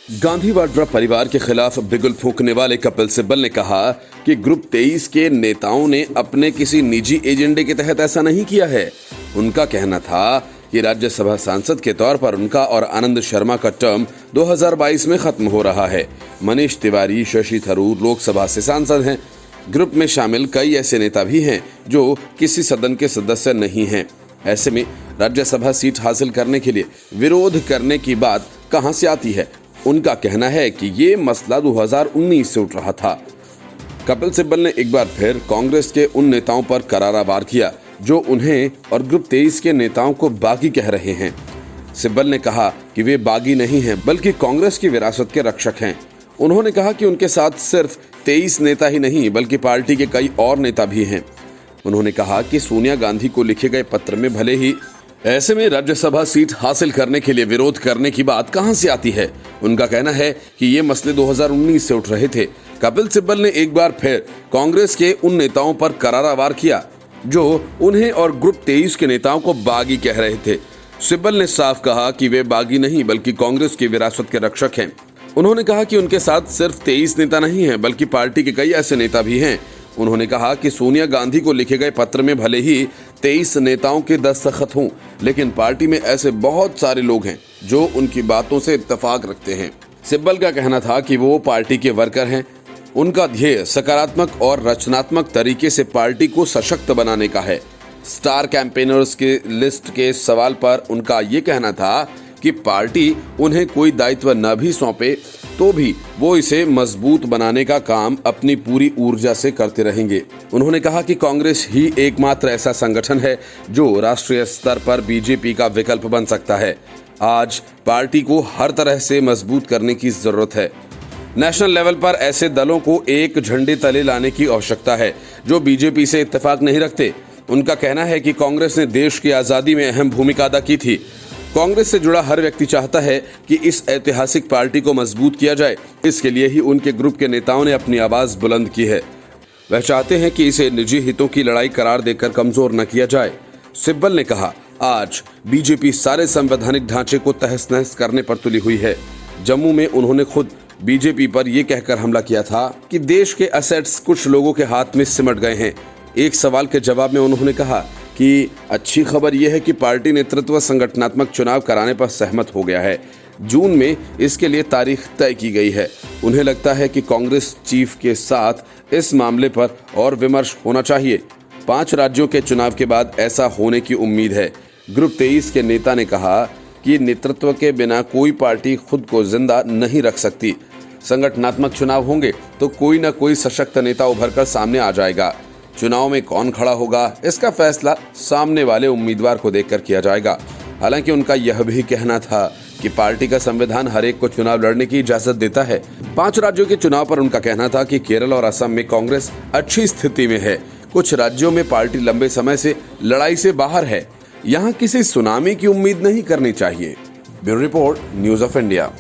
गांधी वाड्रा परिवार के खिलाफ बिगुल फूंकने वाले कपिल सिब्बल ने कहा कि ग्रुप 23 के नेताओं ने अपने किसी निजी एजेंडे के तहत ऐसा नहीं किया है। उनका कहना था कि राज्यसभा सांसद के तौर पर उनका और आनंद शर्मा का टर्म 2022 में खत्म हो रहा है। मनीष तिवारी, शशि थरूर लोकसभा से सांसद हैं। ग्रुप में शामिल कई ऐसे नेता भी हैं जो किसी सदन के सदस्य नहीं हैं। ऐसे में राज्यसभा सीट हासिल करने के लिए विरोध करने की बात कहां से आती है? उनका कहना है कि ये मसला 2019 से उठ रहा था। कपिल सिब्बल ने एक बार फिर कांग्रेस के उन नेताओं पर करारा वार किया जो उन्हें और ग्रुप 23 के नेताओं को बागी कह रहे हैं। सिब्बल ने कहा कि वे बागी नहीं हैं बल्कि कांग्रेस की विरासत के रक्षक हैं। उन्होंने कहा कि उनके साथ सिर्फ 23 नेता ही नहीं बल्कि पार्टी के कई और नेता भी हैं। उन्होंने कहा कि सोनिया गांधी को लिखे गए पत्र में भले ही ऐसे में राज्यसभा सीट हासिल करने के लिए विरोध करने की बात कहां से आती है? उनका कहना है कि ये मसले 2019 से उठ रहे थे। कपिल सिब्बल ने एक बार फिर कांग्रेस के उन नेताओं पर करारा वार किया जो उन्हें और ग्रुप 23 के नेताओं को बागी कह रहे थे। सिब्बल ने साफ कहा कि वे बागी नहीं बल्कि कांग्रेस की विरासत के रक्षक हैं। उन्होंने कहा कि उनके साथ सिर्फ 23 नेता नहीं है बल्कि पार्टी के कई ऐसे नेता भी हैं। उन्होंने कहा कि सोनिया गांधी को लिखे गए पत्र में भले ही 23 नेताओं के दस्तखत हों, लेकिन पार्टी में ऐसे बहुत सारे लोग हैं जो उनकी बातों से इत्तेफाक रखते हैं। सिब्बल का कहना था कि वो पार्टी के वर्कर हैं। उनका ध्येय सकारात्मक और रचनात्मक तरीके से पार्टी को सशक्त बनाने का है। स्टार कैंपेनर्स के लिस्ट के सवाल पर उनका ये कहना था कि पार्टी उन्हें कोई दायित्व न भी सौंपे तो भी वो इसे मजबूत बनाने का काम अपनी पूरी ऊर्जा से करते रहेंगे। उन्होंने कहा कि कांग्रेस ही एकमात्र ऐसा संगठन है जो राष्ट्रीय स्तर पर बीजेपी का विकल्प बन सकता है। आज पार्टी को हर तरह से मजबूत करने की जरूरत है। नेशनल लेवल पर ऐसे दलों को एक झंडे तले लाने की आवश्यकता है जो बीजेपी से इत्तेफाक नहीं रखते। उनका कहना है कि कांग्रेस ने देश की आजादी में अहम भूमिका अदा की थी। कांग्रेस से जुड़ा हर व्यक्ति चाहता है कि इस ऐतिहासिक पार्टी को मजबूत किया जाए। इसके लिए ही उनके ग्रुप के नेताओं ने अपनी आवाज बुलंद की है। वह चाहते हैं कि इसे निजी हितों की लड़ाई करार देकर कमजोर न किया जाए। सिब्बल ने कहा, आज बीजेपी सारे संवैधानिक ढांचे को तहस नहस करने पर तुली हुई है। जम्मू में उन्होंने खुद बीजेपी पर यह कहकर हमला किया था कि देश के असेट्स कुछ लोगों के हाथ में सिमट गए हैं। एक सवाल के जवाब में उन्होंने कहा कि अच्छी खबर यह है कि पार्टी नेतृत्व संगठनात्मक चुनाव कराने पर सहमत हो गया है। जून में इसके लिए तारीख तय की गई है। उन्हें लगता है कि कांग्रेस चीफ के साथ इस मामले पर और विमर्श होना चाहिए। 5 राज्यों के चुनाव के बाद ऐसा होने की उम्मीद है। ग्रुप 23 के नेता ने कहा कि नेतृत्व के बिना कोई पार्टी खुद को जिंदा नहीं रख सकती। संगठनात्मक चुनाव होंगे तो कोई न कोई सशक्त नेता उभर कर सामने आ जाएगा। चुनाव में कौन खड़ा होगा इसका फैसला सामने वाले उम्मीदवार को देखकर किया जाएगा। हालांकि उनका यह भी कहना था कि पार्टी का संविधान हर एक को चुनाव लड़ने की इजाजत देता है। 5 राज्यों के चुनाव पर उनका कहना था कि केरल और असम में कांग्रेस अच्छी स्थिति में है। कुछ राज्यों में पार्टी लंबे समय से लड़ाई से बाहर है। यहाँ किसी सुनामी की उम्मीद नहीं करनी चाहिए। Bureau report, news of India.